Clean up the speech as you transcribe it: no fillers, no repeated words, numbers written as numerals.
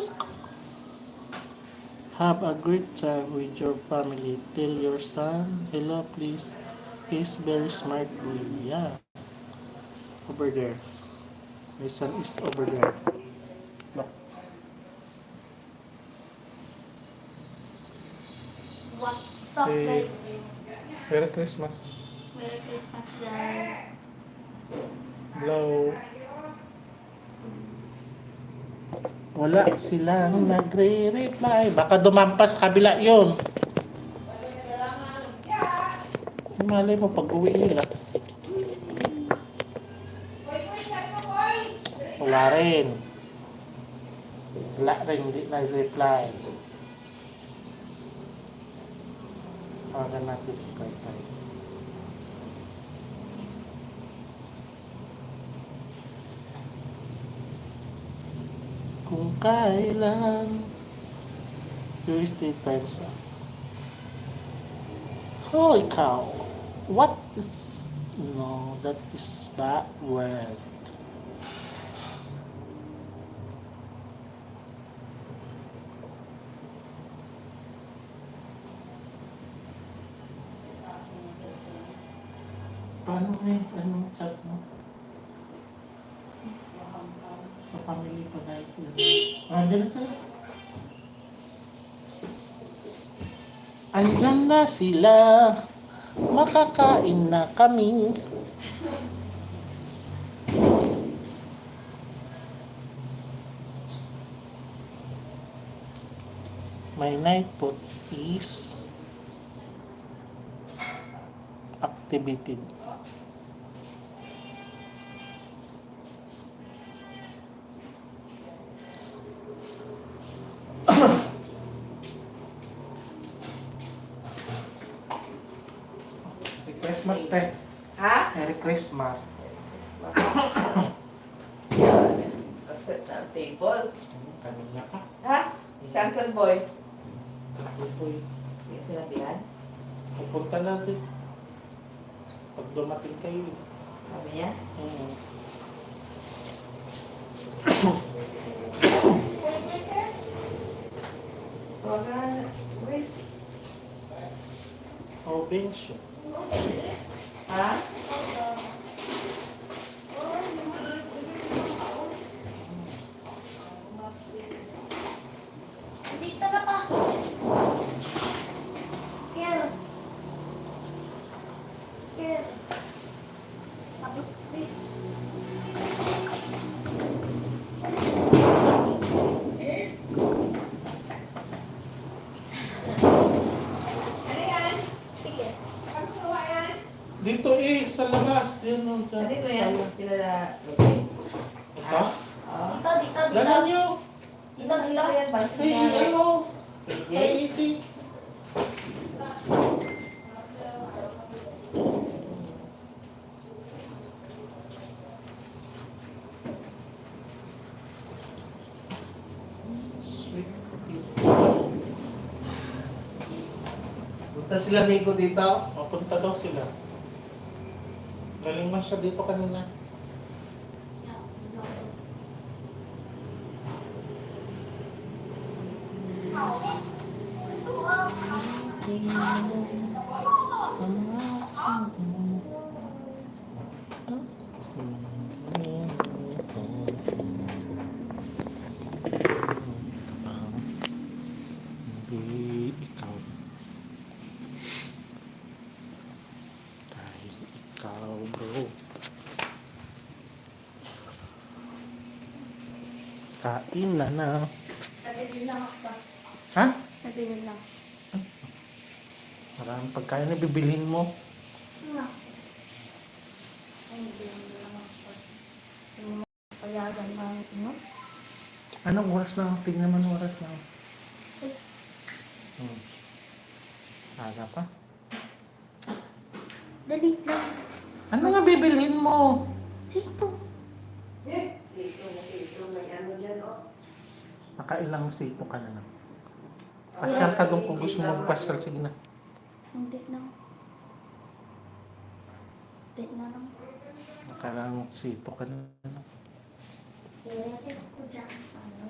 Diyos ko. Have a great time with your family. Tell your son, hello please. He's very smart boy. Yeah. Over there. My son is over there. Look. What's up, Say, guys? Merry Christmas. Merry Christmas, guys. Hello. Wala silang nagre-reply. Baka dumampas kabila yun. Malay mo pag uwi nila. Wala rin. Wala rin, hindi nag-reply. Tawagan natin si Kai. Kung kailan you stay times up. Oh, ikaw. What is... No, that is bad word. Paano anong chat mo? Sa family ko na sila. Andyan na sila. Andyan na sila. Makakain na kami. My night food is activated. Merry Christmas, te. Ha? Merry Christmas. Set na ang table. Kanina pa. Ha? Si Uncle Boy. Ako po eh. Yung sinabihan. Pupunta natin. Pag dumating kayo. Sabi niya. Tawagan. Wait. Oh, Bencio. Ha? Dito na pa. Here. Here. Abot, wait. Ano yan? Speaker. Ano gawa yan? Dito eh, sa labas. Yan o. Ano ba yan? Pinala. Ito? Oo. Dito. Dala nyo. Dito yan. Basta Hey, na. ano? KJ. Hey, iti. Sweet potato. Punta sila Nico dito. Mapunta daw sila. Galing man siya dito kanina. Hindi ikaw. Dahil ikaw, bro. Kain na na. Nabili lang ako pa. Ha? Nabili lang. Maraming pagkain na bibilhin mo. Ano? Ay, nabili lang ako pa. Yung payagan ng ano? Anong oras na? Tingnan mo anong oras na. Aga pa. Dali lang. Ano nga bibilhin mo? Sito. May ano dyan, oh. Nakailang sito ka na lang. Pasyal ka doon kung gusto mo magpasyal. Sige na. Hindi na. Hindi na lang. Nakailang sito ka na lang. Ilagay ko dyan sa ano.